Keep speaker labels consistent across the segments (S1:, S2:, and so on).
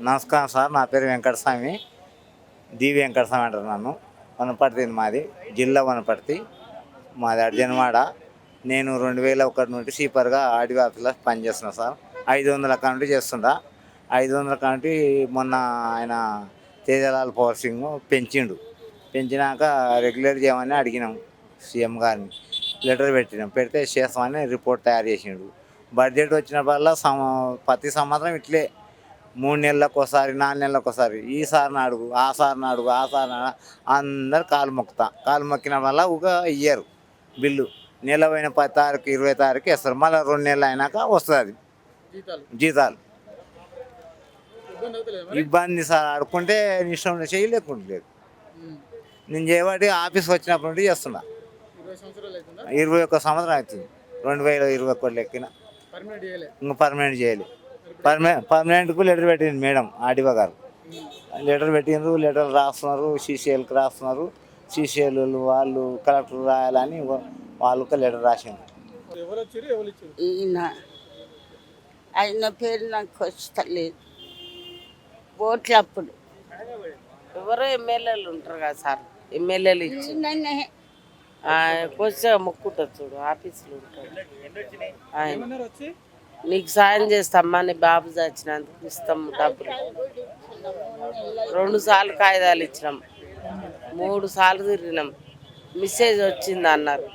S1: నమస్కారం సార్, నా పేరు వెంకటస్వామి. వెంకటస్వామి అంటారు నన్ను. వనపర్తి మాది, జిల్లా వనపర్తి. మాది అర్జన్వాడ. నేను 2001 నుండి సీపర్గా ఆర్డీఓ ఆఫీస్లో పనిచేస్తున్నా సార్. 500 అకౌంట్ చేస్తుంటా. 500 అకౌంట్ మొన్న ఆయన తేజలాల్ పవర్ సింగ్ పెంచినాక రెగ్యులేట్ చేయమని అడిగినాం సీఎం గారిని. లెటర్ పెడితే చేస్తామని రిపోర్ట్ తయారు చేసిండు. బడ్జెట్ వచ్చినప్పుడల్లా ప్రతి సంవత్సరం ఇట్లే 3 నెలలకు ఒకసారి, 4 నెలలకు ఒకసారి ఈ సార్ని అడుగు, ఆ సార్ని అడుగు, అందరు కాలు మొక్కిన వల్ల ఇయ్యరు బిల్లు. నెల పోయిన 10 తారీఖు 20 తారీఖు వేస్తారు. మళ్ళీ 2 నెలలు అయినాక వస్తుంది జీతాలు. ఇబ్బంది సార్, ఆడుకుంటే ఇష్టం చేయలేకుంటలేదు. నేను చేయబట్టి ఆఫీస్కి వచ్చినప్పటి నుండి చేస్తున్నా. 21 సంవత్సరం అవుతుంది. 2021 లెక్కిన ఇంకా పర్మనెంట్ చేయాలి. పర్మనెంట్కు లెటర్ పెట్టింది మేడం ఆర్డీఓ గారు. లెటర్ పెట్టిండ్రు, లెటర్ రాస్తున్నారు, సీసీఎల్కి రాస్తున్నారు. సీసీఎల్ వాళ్ళు కలెక్టర్ రాయాలని వాళ్ళకి లెటర్ రాసిండ్రు.
S2: ఆయన పేరు నాకు వస్తలేదు. ఓట్లు అప్పుడు
S3: ఎవరో ఎమ్మెల్యేలు ఉంటారు కదా సార్, ఎమ్మెల్యేలు ఇచ్చి కొంచెం మొక్కుంటుంది చూడు, ఆఫీసులో ఉంటాడు ఆయన. నీకు సాయం చేస్తామ్మా, నీ బాబు చచ్చినందుకు ఇస్తాం డబ్బులు. 2 సార్లు కాగితాలు ఇచ్చినాం, 3 సార్లు తిరిగినాం. మెసేజ్ వచ్చింది అన్నారు,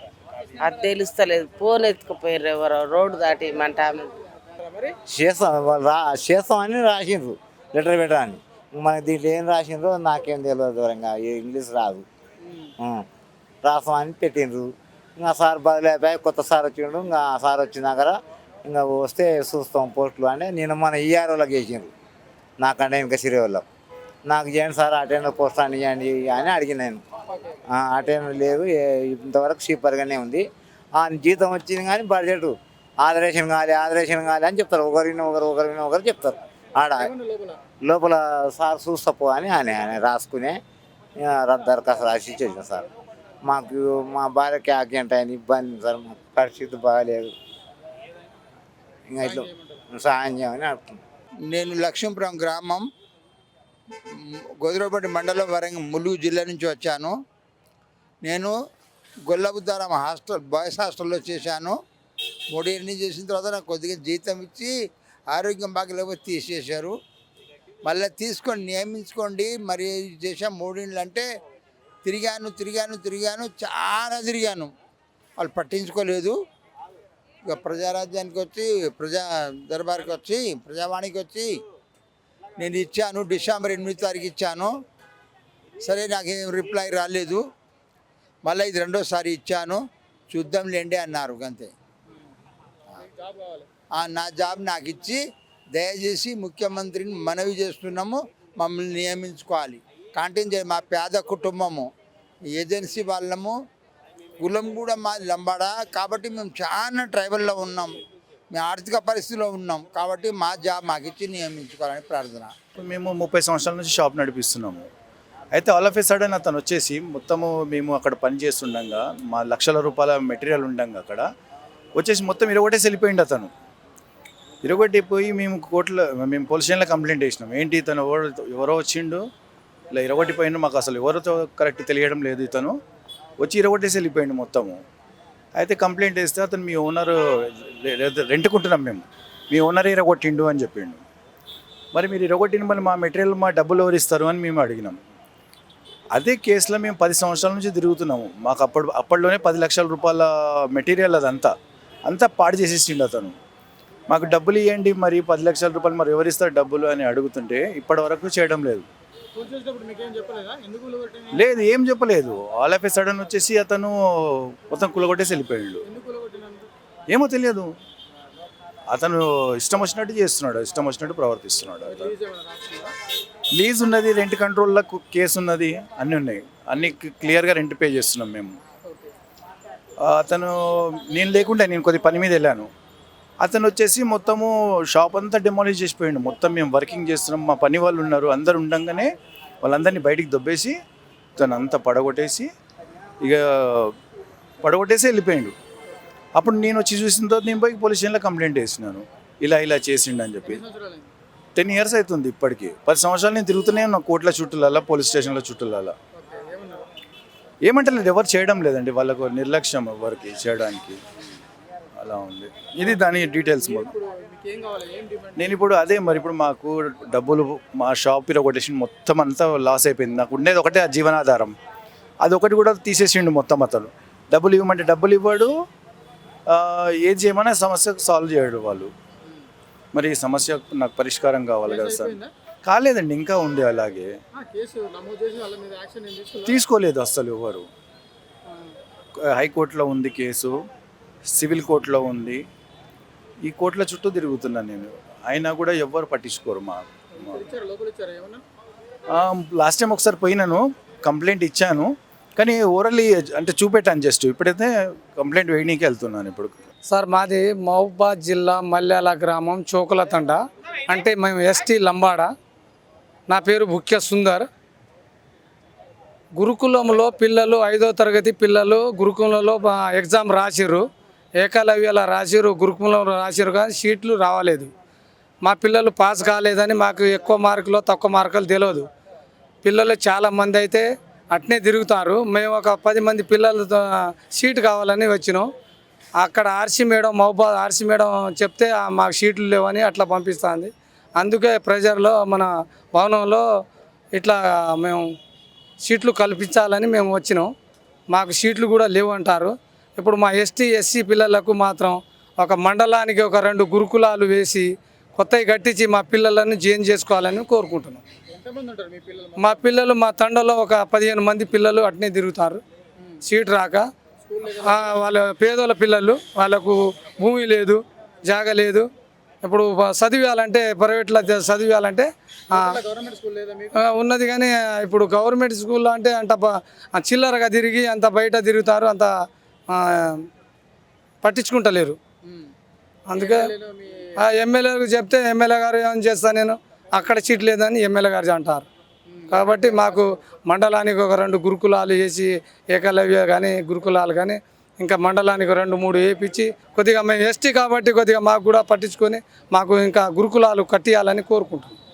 S3: అది తెలుస్తలేదు. ఫోన్ ఎత్తుకుపోయారు ఎవరో రోడ్డు దాటి మంట.
S1: చేస్తామని రాసిండ్రు లెటర్ పెట్టాలని. మనకి దీంట్లో ఏం రాసిండ్రో నాకేం తెలియదు, దూరంగా ఇంగ్లీష్ రాదు. రాస్తామని పెట్టిండ్రు. ఇంకా సార్ బదిలైపోయి కొత్త సార్ వచ్చిండు. ఇంకా ఆ సార్ వచ్చినాక ఇంకా వస్తే చూస్తాం పోస్టులు అంటే నేను మన ఈఆర్ఓలకు వేసిండ్రు. నాకంటే ఇంకా సిరివాళ్ళు నాకు చేయండి సార్ అటెండర్ పోస్ట్ అని ఇవ్వండి అని అడిగిన నేను. అటెండర్ లేదు, ఇంతవరకు సీపర్గానే ఉంది. జీతం వచ్చింది కానీ బడ్జెట్ ఆదరేషన్ కావాలి అని చెప్తారు. ఒకరు చెప్తారు. ఆడ లోపల సార్ చూస్తపో అని ఆయన రాసుకునే దరఖాస్తు రాసి ఇచ్చేసిన సార్. మాకు మా భార్యకి యాక్సిడెంట్ అయింది, ఇబ్బంది సార్. మా పరిస్థితి బాగాలేదు. ఇంకా ఇట్లా సహాయం చేయమని అడుగుతున్నాం.
S4: నేను లక్ష్మీపురం గ్రామం, గోదిరపట్టి మండలం, వరంగల్, ములుగు జిల్లా నుంచి వచ్చాను. నేను గొల్లబుద్దారం బాయ్స్ హాస్టల్లో చేశాను. 3 ఏళ్ళు చేసిన తర్వాత నాకు కొద్దిగా జీతం ఇచ్చి ఆరోగ్యం బాగలేకపోతే తీసేశారు. మళ్ళీ నియమించుకోండి మరి చేసా. 3 ఏళ్ళు అంటే తిరిగాను, చాలా తిరిగాను. వాళ్ళు పట్టించుకోలేదు. ఇక ప్రజారాజ్యానికి వచ్చి, ప్రజా దర్బార్కి వచ్చి, ప్రజావాణికి వచ్చి నేను ఇచ్చాను. డిసెంబర్ 8 తారీఖు ఇచ్చాను. సరే, నాకేం రిప్లై రాలేదు. మళ్ళీ ఇది 2వ సారి ఇచ్చాను. చూద్దాంలేండి అన్నారు. అంతే. నా జాబ్ నాకు ఇచ్చి దయచేసి ముఖ్యమంత్రిని మనవి చేస్తున్నాము, మమ్మల్ని నియమించుకోవాలి. కంటిన్యూ మా పేద కుటుంబము, ఏజెన్సీ వాళ్ళము, కులం కూడా మాది లంబాడా కాబట్టి మేము చాలా ట్రైబల్లో ఉన్నాం. మేము ఆర్థిక పరిస్థితిలో ఉన్నాం కాబట్టి మా జాబ్ మాకు ఇచ్చి నియమించుకోవాలని ప్రార్థన.
S5: మేము 30 సంవత్సరాల నుంచి షాప్ నడిపిస్తున్నాము. అయితే ఆల్ ఆఫ్ ఏ సడన్ అతను వచ్చేసి మొత్తము మేము అక్కడ పని చేస్తుండగా మా లక్షల రూపాయల మెటీరియల్ ఉండగా అక్కడ వచ్చేసి మొత్తం ఇరగొట్టేసి వెళ్ళిపోయింది. అతను ఇరగొట్టిపోయి మేము పోలీస్ స్టేషన్లో కంప్లైంట్ చేసినాం. ఏంటి ఇతను ఎవరో వచ్చిండు ఇలా ఇరగొట్టిపోయిండు, మాకు అసలు ఎవరితో కరెక్ట్ తెలియడం లేదు, ఇతను వచ్చి ఇరగొట్టేసి వెళ్ళిపోయిండు మొత్తము. అయితే కంప్లైంట్ వేస్తే అతను మీ ఓనర్ రెంట్కుంటున్నాం మేము, మీ ఓనర్ ఇరగొట్టిండు అని చెప్పిండు. మరి మీరు ఇరగొట్టిండు, మరి మా మెటీరియల్ మా డబ్బులు ఎవరు ఇస్తారు అని మేము అడిగినాం. అదే కేసులో మేము 10 సంవత్సరాల నుంచి తిరుగుతున్నాము. మాకు అప్పట్లోనే 10 లక్షల రూపాయల మెటీరియల్ అంతా పాడు చేసేసిండు అతను. మాకు డబ్బులు ఇవ్వండి, మరి 10 లక్షల రూపాయలు మరి ఎవరిస్తారు డబ్బులు అని అడుగుతుంటే ఇప్పటి వరకు చేయడం లేదు. లేదు, ఏం చెప్పలేదు. ఆల్ ఆఫ్ ఏ సడన్ వచ్చేసి అతను మొత్తం కులగొట్టేసి వెళ్ళిపోయాడు. ఏమో తెలియదు. అతను ఇష్టం వచ్చినట్టు చేస్తున్నాడు, ఇష్టం వచ్చినట్టు ప్రవర్తిస్తున్నాడు. లీజ్ ఉన్నది, రెంట్ కంట్రోల్లో కేసు ఉన్నది, అన్నీ ఉన్నాయి. అన్నీ క్లియర్గా రెంట్ పే చేస్తున్నాం మేము. నేను లేకుండా నేను కొద్ది పని మీద వెళ్ళాను. అతను వచ్చేసి మొత్తము షాప్ అంతా డెమాలిష్ చేసిపోయాడు. మొత్తం మేము వర్కింగ్ చేస్తున్నాం, మా పని వాళ్ళు ఉన్నారు, అందరు ఉండగానే వాళ్ళందరినీ బయటికి దొబ్బేసి తను అంతా పడగొట్టేసి వెళ్ళిపోయాడు. అప్పుడు నేను వచ్చి చూసిన తర్వాత నేను పోయి పోలీస్ స్టేషన్లో కంప్లైంట్ చేసినాను, ఇలా చేసిండు అని చెప్పి. 10 ఇయర్స్ అవుతుంది ఇప్పటికి. 10 సంవత్సరాలు నేను తిరుగుతూనే ఉన్నా కోట్ల చుట్టూలలో, పోలీస్ స్టేషన్ల చుట్టూలలో. ఏమంటలేదు, ఎవరు చేయడం లేదండి, వాళ్ళకు నిర్లక్ష్యం ఎవరికి చేయడానికి, అలా ఉంది. ఇది దాని డీటెయిల్స్ మొత్తం. నేను ఇప్పుడు అదే మరి ఇప్పుడు మాకు డబ్బులు మా షాప్ కొటేషన్ మొత్తం అంతా లాస్ అయిపోయింది. నాకు ఉండేది ఒకటే ఆ జీవనాధారం, అదొకటి కూడా తీసేసిండు మొత్తం. అతను డబ్బులు ఇవ్వమంటే డబ్బులు ఇవ్వడు, ఏది చేయమన్నా సమస్య సాల్వ్ చేయడు వాళ్ళు. మరి ఈ సమస్య నాకు పరిష్కారం కావాలి కదా సార్. కాలేదండి, ఇంకా ఉంది అలాగే. తీసుకోలేదు అస్సలు ఎవరు. హైకోర్టులో ఉంది కేసు, సివిల్ కోర్టులో ఉంది, ఈ కోర్టుల చుట్టూ తిరుగుతున్నాను నేను. అయినా కూడా ఎవ్వరు పట్టించుకోరు. లాస్ట్ టైం ఒకసారి పోయినాను, కంప్లైంట్ ఇచ్చాను, కానీ ఓరల్లీ అంటే చూపెట్టాను జస్ట్. ఇప్పుడైతే కంప్లైంట్ వేయడానికి వెళ్తున్నాను ఇప్పుడు.
S6: సార్ మాది మహబూబాద్ జిల్లా మల్యాల గ్రామం చోకులతండ, అంటే మేము ఎస్టీ లంబాడ. నా పేరు ముఖ్య సుందర్. గురుకులంలో పిల్లలు 5వ తరగతి పిల్లలు గురుకులంలో ఎగ్జామ్ రాసిర్రు, ఏకలవ్యలా రాసిర్రు, గురుకులంలో రాసిర్రు, కానీ షీట్లు రావలేదు. మా పిల్లలు పాస్ కాలేదని మాకు ఎక్కువ మార్కులు తక్కువ మార్కులు తెలియదు. పిల్లలు చాలామంది అయితే అట్నే తిరుగుతారు. మేము ఒక 10 మంది పిల్లలతో సీట్ కావాలని వచ్చినాం. అక్కడ RC madam, Mahabubabad RC madam చెప్తే మాకు సీట్లు లేవని అట్లా పంపిస్తుంది. అందుకే ప్రెజర్లో మన భవనంలో ఇట్లా మేము సీట్లు కల్పించాలని మేము వచ్చినాం. మాకు సీట్లు కూడా లేవు అంటారు. ఇప్పుడు మా ఎస్టీ ఎస్సీ పిల్లలకు మాత్రం ఒక మండలానికి ఒక 2 గురుకులాలు వేసి కొత్తవి కట్టించి మా పిల్లలను జాయిన్ చేసుకోవాలని కోరుకుంటున్నాం. మా పిల్లలు మా తండలో ఒక 15 మంది పిల్లలు అట్నే తిరుగుతారు, సీట్ రాక. వాళ్ళ పేదోళ్ళ పిల్లలు, వాళ్ళకు భూమి లేదు, జాగ లేదు. ఇప్పుడు చదివాలంటే ప్రైవేట్లో చదివాలంటే ఉన్నది, కానీ ఇప్పుడు గవర్నమెంట్ స్కూల్లో అంటే అంత చిల్లరగా తిరిగి అంత బయట తిరుగుతారు, అంత పట్టించుకుంటలేరు. అందుకే ఎమ్మెల్యేలకు చెప్తే ఎమ్మెల్యే గారు ఏమని చేస్తాను నేను, అక్కడ సీట్ లేదని ఎమ్మెల్యే గారు అంటారు. కాబట్టి మాకు మండలానికి ఒక 2 గురుకులాలు వేసి, ఏకలవ్య కానీ గురుకులాలు కానీ ఇంకా మండలానికి 2-3 వేయించి కొద్దిగా మేము ఎస్టీ కాబట్టి కొద్దిగా మాకు కూడా పట్టించుకొని మాకు ఇంకా గురుకులాలు కట్టియాలని కోరుకుంటున్నాం.